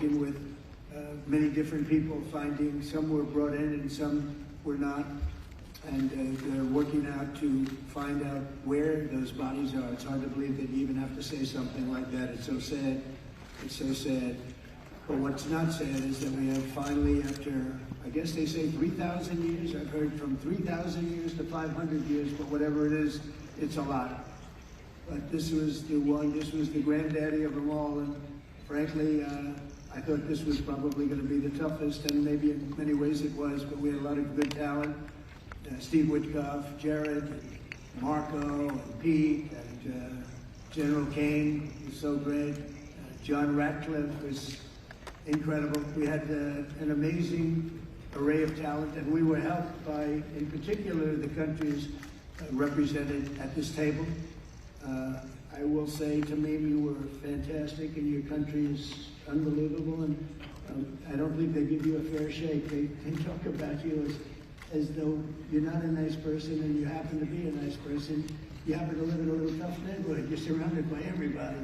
working with many different people, finding some were brought in and some were not. And they're working out to find out where those bodies are. It's hard to believe that you even have to say something like that. It's so sad. It's so sad. But what's not sad is that we have finally, after, I guess they say 3,000 years, I've heard from 3,000 years to 500 years, but whatever it is, it's a lot. But this was the one, this was the granddaddy of them all, and frankly, I thought this was probably going to be the toughest, and maybe in many ways it was, but we had a lot of good talent. Steve Witkoff, Jared, and Marco, and Pete, and General Kane was so great. John Ratcliffe was incredible. We had an amazing array of talent, and we were helped by, in particular, the countries represented at this table. I will say, Tamim, you were fantastic, and your country is unbelievable, and I don't think they give you a fair shake. They talk about you as though you're not a nice person, and you happen to be a nice person. You happen to live in a little tough neighborhood. You're surrounded by everybody.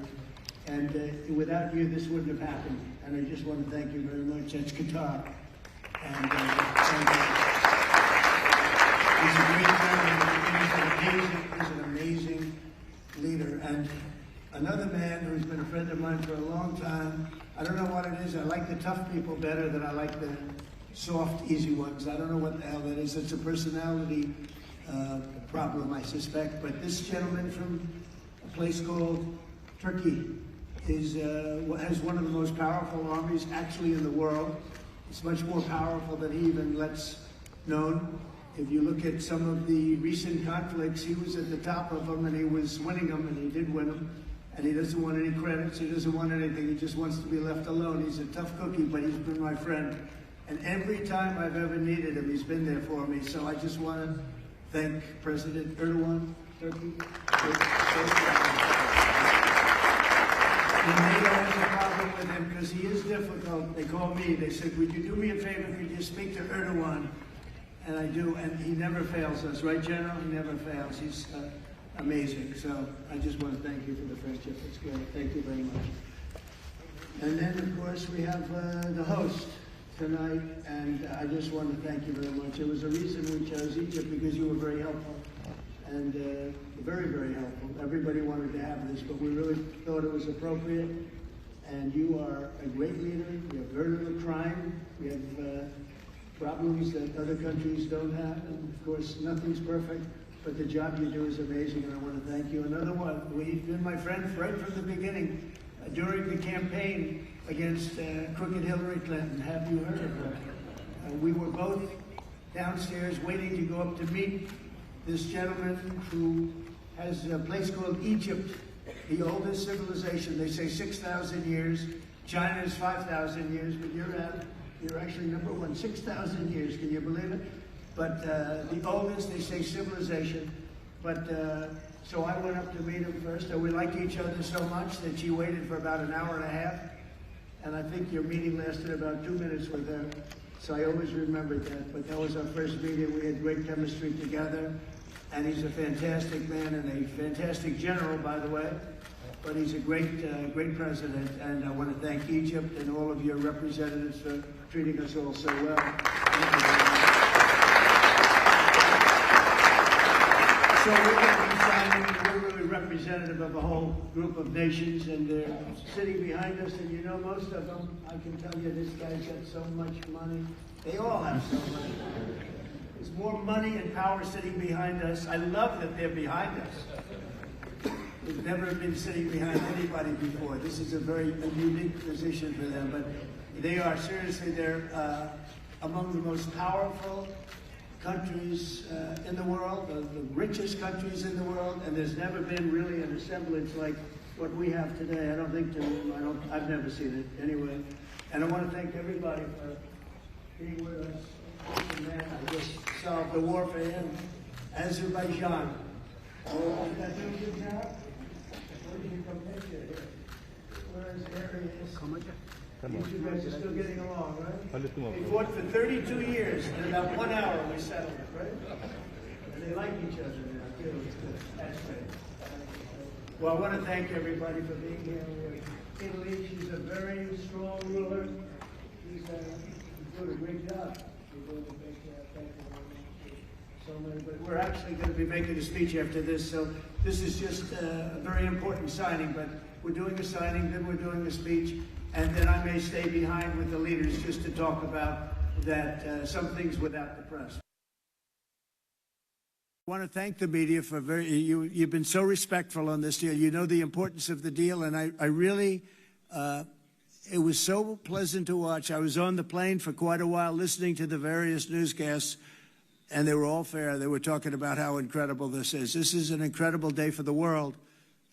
And without you, this wouldn't have happened. And I just want to thank you very much. That's Qatar. And he's a great friend. He's an amazing leader. And another man who's been a friend of mine for a long time. I don't know what it is. I like the tough people better than I like the soft, easy ones. I don't know what the hell that is. It's a personality problem, I suspect. But this gentleman from a place called Turkey has one of the most powerful armies actually in the world. It's much more powerful than he even lets known. If you look at some of the recent conflicts, he was at the top of them, and he was winning them, and he did win them. And he doesn't want any credits. He doesn't want anything. He just wants to be left alone. He's a tough cookie, but he's been my friend. And every time I've ever needed him, he's been there for me. So I just want to thank President Erdogan, Turkey. And NATO has a problem with him because he is difficult. They call me. They said, would you do me a favor? Could you speak to Erdogan? And I do. And he never fails us. Right, General? He never fails. He's amazing. So I just want to thank you for the friendship. It's great. Thank you very much. And then, of course, we have the host tonight, and I just want to thank you very much. There was a reason we chose Egypt, because you were very helpful, and very, very helpful. Everybody wanted to have this, but we really thought it was appropriate, and you are a great leader. You have very little crime. You have problems that other countries don't have, and of course, nothing's perfect, but the job you do is amazing, and I want to thank you. Another one, we've been my friend right from the beginning. During the campaign against crooked Hillary Clinton. Have you heard of her? We were both downstairs waiting to go up to meet this gentleman who has a place called Egypt, the oldest civilization. They say 6,000 years. China's 5,000 years, but you're actually number one, 6,000 years. Can you believe it? But the oldest, they say, civilization. But so I went up to meet him first, and we liked each other so much that she waited for about an hour and a half. And I think your meeting lasted about 2 minutes with her. So I always remembered that. But that was our first meeting. We had great chemistry together. And he's a fantastic man and a fantastic general, by the way. But he's a great, great president. And I want to thank Egypt and all of your representatives for treating us all so well. Thank you very much. So we're really representative of a whole group of nations, and they're sitting behind us, and you know most of them. I can tell you this guy's got so much money. They all have so much. There's more money and power sitting behind us. I love that they're behind us. They've never been sitting behind anybody before. This is a very unique position for them, but they are seriously, they're among the most powerful countries in the world, the richest countries in the world, and there's never been really an assemblage like what we have today. I don't think I've never seen it anyway. And I want to thank everybody for being with us. Man, I just solved the war for him. Azerbaijan. Oh, is that doing a good job? Where did you come picture here? Where is Arius? You guys are still getting along, right? We fought for 32 years, and in about 1 hour we settled it, right? And they like each other now, too. That's great. Well, I want to thank everybody for being here. Italy, she's a very strong ruler. doing a great job. You're doing a great job. Thank you very much. So many, but we're actually going to be making a speech after this, so this is just a very important signing, but we're doing a signing, then we're doing a speech, and then I may stay behind with the leaders just to talk about that, some things without the press. I want to thank the media for you've been so respectful on this deal. You know the importance of the deal, and I really, it was so pleasant to watch. I was on the plane for quite a while listening to the various newscasts, and they were all fair. They were talking about how incredible this is. This is an incredible day for the world,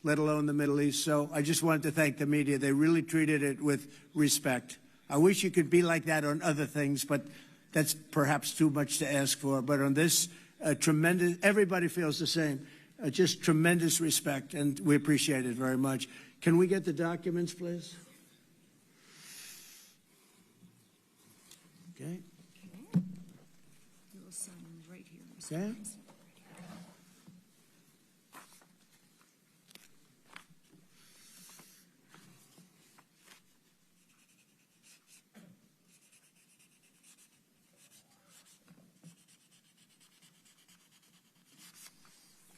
let alone the Middle East. So I just wanted to thank the media. They really treated it with respect. I wish you could be like that on other things, but that's perhaps too much to ask for. But on this, tremendous, everybody feels the same. Just tremendous respect, and we appreciate it very much. Can we get the documents, please? Okay. You'll sign right here. Okay.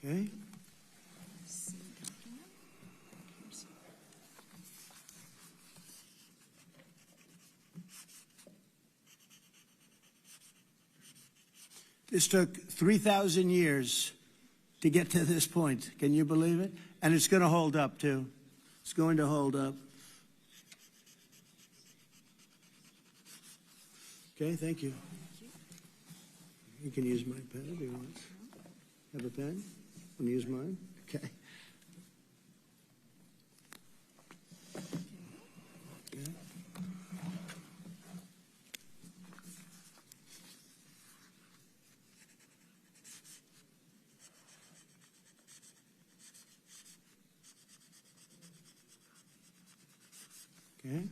Okay. This took 3,000 years to get to this point. Can you believe it? And it's going to hold up, too. It's going to hold up. Okay, thank you. You can use my pen if you want. Have a pen? Want to use mine? Okay. Okay.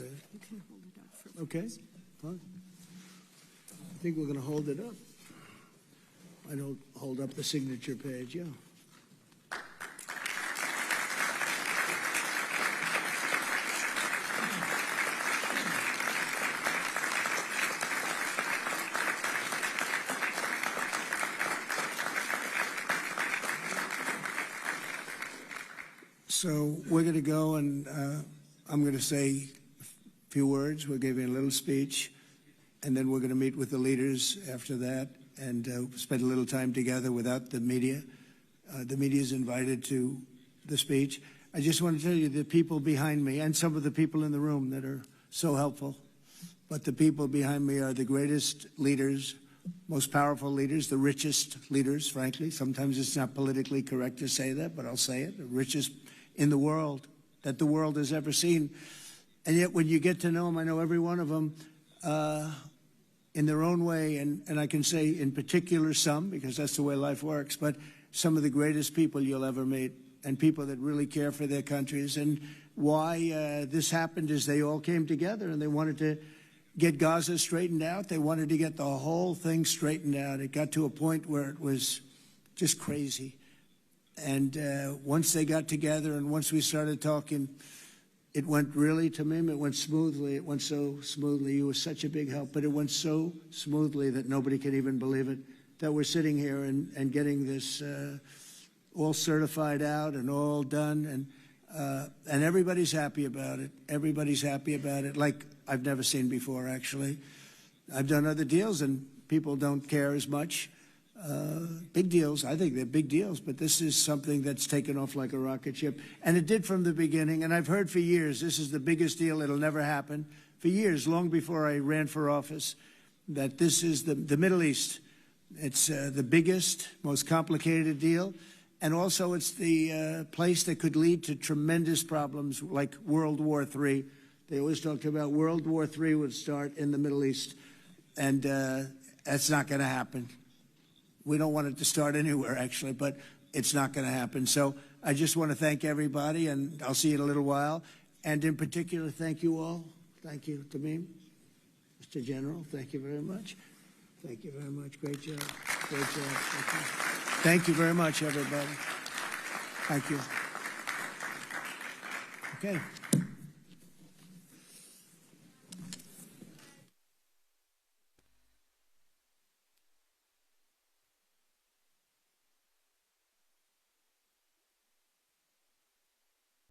Okay. You can hold it up for Okay, fine. I think we're going to hold it up. I don't hold up the signature page, yeah. So we're going to go and I'm going to say a few words. We'll give you a little speech, and then we're going to meet with the leaders after that and spend a little time together without the media. The media is invited to the speech. I just want to tell you the people behind me and some of the people in the room that are so helpful, but the people behind me are the greatest leaders, most powerful leaders, the richest leaders, frankly. Sometimes it's not politically correct to say that, but I'll say it, the richest in the world that the world has ever seen. And yet when you get to know them, I know every one of them in their own way, and I can say in particular some, because that's the way life works, but some of the greatest people you'll ever meet. and people that really care for their countries. And why this happened is they all came together and they wanted to get Gaza straightened out. They wanted to get the whole thing straightened out. It got to a point where it was just crazy. And once they got together and once we started talking, it went really, Tamim, it went smoothly. It went so smoothly. You were such a big help, but it went so smoothly that nobody can even believe it, that we're sitting here and getting this all certified out and all done. And everybody's happy about it. Everybody's happy about it, like I've never seen before, actually. I've done other deals, and people don't care as much. Big deals, I think they're big deals, but this is something that's taken off like a rocket ship. And it did from the beginning, and I've heard for years, this is the biggest deal, it'll never happen. For years, long before I ran for office, that this is the Middle East. It's the biggest, most complicated deal. And also it's the place that could lead to tremendous problems like World War III. They always talked about World War III would start in the Middle East. And that's not going to happen. We don't want it to start anywhere, actually, but it's not going to happen. So I just want to thank everybody, and I'll see you in a little while. And in particular, thank you all. Thank you, Tamim. Mr. General, thank you very much. Thank you very much. Great job. Great job. Thank you very much, everybody. Thank you. Okay.